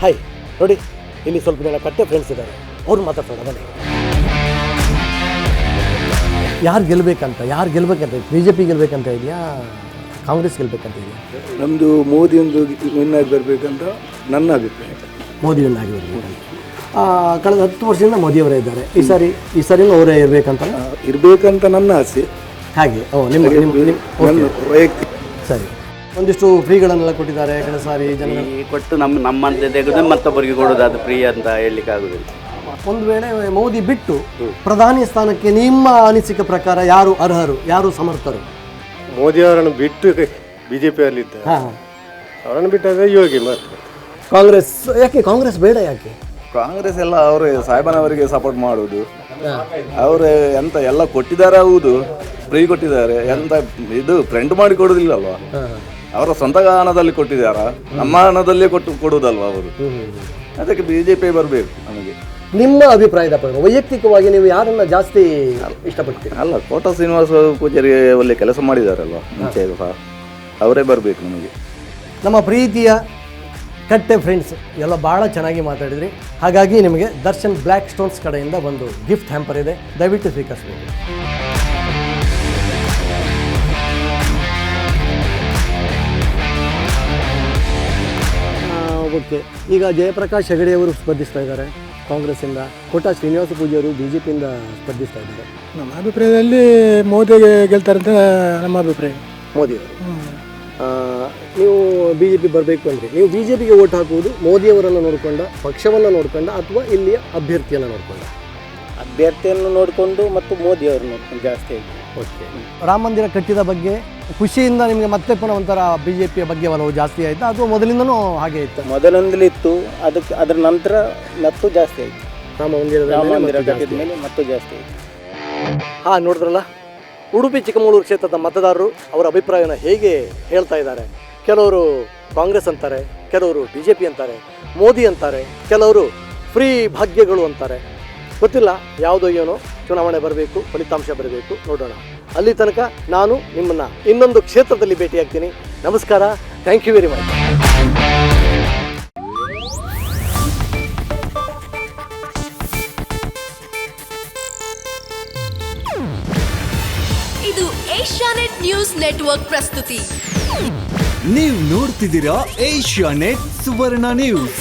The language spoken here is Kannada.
ಹಾಯ್ ನೋಡಿ, ಇಲ್ಲಿ ಸ್ವಲ್ಪ ಜನ ಕಟ್ಟೆ ಫ್ರೆಂಡ್ಸ್ ಇದ್ದಾರೆ, ಅವ್ರು ಮಾತಾಡ್ಸೋಣ ಬನ್ನಿ. ಯಾರು ಗೆಲ್ಲಬೇಕಂತ ಬಿ ಜೆ ಪಿ ಗೆಲ್ಲಬೇಕಂತ ಇದೆಯಾ, ಕಾಂಗ್ರೆಸ್ ಗೆಲ್ಲಬೇಕಂತ ಇದೆಯಾ? ನಮ್ಮದು ಮೋದಿ ಒಂದು ವಿನ್ ಆಗಿ ಬರಬೇಕಂತ ನನ್ನ ಅಭಿಪ್ರಾಯ. ಮೋದಿ ವಿನ್ ಆಗಿ ಬರಬೇಕಂತ. ಕಳೆದ 10 ವರ್ಷದಿಂದ ಮೋದಿಯವರೇ ಇದ್ದಾರೆ, ಈ ಸರಿನೂ ಅವರೇ ಇರಬೇಕಂತ ನನ್ನ ಆಸೆ. ಹಾಗೆ ನಿಮ್ಮ ವೈಯಕ್ತಿಕ. ಸರಿ, ಒಂದಿಷ್ಟು ಫ್ರೀಗಳನ್ನೆಲ್ಲ ಕೊಟ್ಟಿದ್ದಾರೆ ಕಳೆದ ಸಾರಿ ಜನ ಕೊಟ್ಟು ನಮ್ಮಂತೆ ತೆಗೆದು ಮತ್ತೊಬ್ಬರಿಗೆ ಕೊಡೋದು, ಅದು ಫ್ರೀ ಅಂತ ಹೇಳಲಿಕ್ಕೆ ಆಗುದಿಲ್ಲ. ಒಂದು ವೇಳೆ ಮೋದಿ ಬಿಟ್ಟು ಪ್ರಧಾನಿ ಸ್ಥಾನಕ್ಕೆ ನಿಮ್ಮ ಅನಿಸಿಕೆ ಪ್ರಕಾರ ಯಾರು ಅರ್ಹರು, ಯಾರು ಸಮರ್ಥರು? ಮೋದಿಯವರನ್ನು ಬಿಟ್ಟು ಬಿಜೆಪಿಯಲ್ಲಿದ್ದಾರೆ, ಅವರನ್ನು ಬಿಟ್ಟಾಗ ಯೋಗಿ ಮತ್ತೆ ಕಾಂಗ್ರೆಸ್ ಯಾಕೆ? ಕಾಂಗ್ರೆಸ್ ಬೇಡ ಯಾಕೆ? ಕಾಂಗ್ರೆಸ್ ಎಲ್ಲ ಅವರು ಸಾಹೇಬನವರಿಗೆ ಸಪೋರ್ಟ್ ಮಾಡುವುದು. ಅವರು ಎಂತ ಎಲ್ಲ ಕೊಟ್ಟಿದ್ದಾರೆ, ಹೌದು ಫ್ರೀ ಕೊಟ್ಟಿದ್ದಾರೆ, ಎಂತ ಇದು ಫ್ರೆಂಡ್ ಮಾಡಿ ಕೊಡುದಿಲ್ಲಲ್ವಾ, ಅವರ ಸ್ವಂತ ಹಣದಲ್ಲಿ ಕೊಟ್ಟಿದ್ದಾರ, ನಮ್ಮ ಹಣದಲ್ಲೇ ಕೊಡುವುದಲ್ವಾ ಅವರು. ಅದಕ್ಕೆ ಬಿಜೆಪಿ ಬರಬೇಕು ನಮಗೆ. ನಿಮ್ಮ ಅಭಿಪ್ರಾಯದ ಪ್ರಕಾರ ವೈಯಕ್ತಿಕವಾಗಿ ನೀವು ಯಾರನ್ನ ಜಾಸ್ತಿ ಇಷ್ಟಪಡ್ತೀರಿ? ಅಲ್ಲ, ಕೋಟ ಶ್ರೀನಿವಾಸ ಪೂಜಾರಿ ಒಳ್ಳೆ ಕೆಲಸ ಮಾಡಿದಾರಲ್ವ ಮುಂಚೆ ಸಹ, ಅವರೇ ಬರಬೇಕು ನಮಗೆ. ನಮ್ಮ ಪ್ರೀತಿಯ ಕಟ್ಟೆ ಫ್ರೆಂಡ್ಸ್ ಎಲ್ಲ ಭಾಳ ಚೆನ್ನಾಗಿ ಮಾತಾಡಿದ್ರಿ. ಹಾಗಾಗಿ ನಿಮಗೆ ದರ್ಶನ್ ಬ್ಲ್ಯಾಕ್ ಸ್ಟೋನ್ಸ್ ಕಡೆಯಿಂದ ಒಂದು ಗಿಫ್ಟ್ ಹ್ಯಾಂಪರ್ ಇದೆ, ದಯವಿಟ್ಟು ಸ್ವೀಕರಿಸಬೇಕು. ಓಕೆ, ಈಗ ಜಯಪ್ರಕಾಶ್ ಹೆಗಡೆ ಅವರು ಸ್ಪರ್ಧಿಸ್ತಾ ಇದ್ದಾರೆ ಕಾಂಗ್ರೆಸ್ಸಿಂದ, ಕೋಟ ಶ್ರೀನಿವಾಸ ಪೂಜಾರಿ ಬಿ ಜೆ ಪಿಯಿಂದ ಸ್ಪರ್ಧಿಸ್ತಾ ಇದ್ದಾರೆ. ನಮ್ಮ ಅಭಿಪ್ರಾಯದಲ್ಲಿ ಮೋದಿಗೆ ಗೆಲ್ತಾರೆ ಅಂತ ನಮ್ಮ ಅಭಿಪ್ರಾಯ. ಮೋದಿಯವರು ನೀವು ಬಿ ಜೆ ಪಿ ಬರಬೇಕು ಅಂದರೆ ನೀವು ಬಿ ಜೆ ಪಿಗೆ ಓಟ್ ಹಾಕುವುದು ಮೋದಿಯವರನ್ನು ನೋಡಿಕೊಂಡ, ಪಕ್ಷವನ್ನು ನೋಡಿಕೊಂಡ, ಅಥವಾ ಇಲ್ಲಿಯ ಅಭ್ಯರ್ಥಿಯನ್ನು ನೋಡಿಕೊಂಡ? ಅಭ್ಯರ್ಥಿಯನ್ನು ನೋಡಿಕೊಂಡು ಮತ್ತು ಮೋದಿಯವರು ನೋಡ್ಕೊಂಡು ಜಾಸ್ತಿ ಆಯಿತು. ಓಕೆ, ರಾಮ ಮಂದಿರ ಕಟ್ಟಿದ ಬಗ್ಗೆ ಖುಷಿಯಿಂದ ನಿಮಗೆ ಮತ್ತೆ ಪುನಃ ಒಂಥರ ಬಿ ಜೆ ಪಿಯ ಬಗ್ಗೆ ಒಲವು ಜಾಸ್ತಿ ಆಯಿತಾ, ಅಥವಾ ಮೊದಲಿಂದನೂ ಹಾಗೆ ಇತ್ತು? ಮೊದಲೊಂದಲೇ ಇತ್ತು, ಅದರ ನಂತರ ಮತ್ತು ಜಾಸ್ತಿ ಆಯಿತು. ರಾಮ ಮಂದಿರ ಕಟ್ಟಿದ ಮೇಲೆ ಮತ್ತು ಜಾಸ್ತಿ ಆಯಿತು. ಹಾಂ, ನೋಡಿದ್ರಲ್ಲ, ಉಡುಪಿ ಚಿಕ್ಕಮಗಳೂರು ಕ್ಷೇತ್ರದ ಮತದಾರರು ಅವರ ಅಭಿಪ್ರಾಯನ ಹೇಗೆ ಹೇಳ್ತಾ ಇದ್ದಾರೆ. ಕೆಲವರು ಕಾಂಗ್ರೆಸ್ ಅಂತಾರೆ, ಕೆಲವರು ಬಿ ಜೆ ಪಿ ಅಂತಾರೆ, ಮೋದಿ ಅಂತಾರೆ, ಕೆಲವರು ಫ್ರೀ ಭಾಗ್ಯಗಳು ಅಂತಾರೆ. ಗೊತ್ತಿಲ್ಲ ಯಾವುದೋ ಏನೋ, ಚುನಾವಣೆ ಬರಬೇಕು, ಫಲಿತಾಂಶ ಬರಬೇಕು, ನೋಡೋಣ. ಅಲ್ಲಿ ತನಕ ನಾನು ನಿಮ್ಮನ್ನು ಇನ್ನೊಂದು ಕ್ಷೇತ್ರದಲ್ಲಿ ಭೇಟಿಯಾಗ್ತೀನಿ. ನಮಸ್ಕಾರ, ಥ್ಯಾಂಕ್ ಯು ವೆರಿ ಮಚ್. ಇದು ಏಷ್ಯಾನೆಟ್ ನ್ಯೂಸ್ ನೆಟ್ವರ್ಕ್ ಪ್ರಸ್ತುತಿ. ನೀವು ನೋಡ್ತಿದ್ದೀರಾ ಏಷ್ಯಾನೆಟ್ ಸುವರ್ಣ ನ್ಯೂಸ್.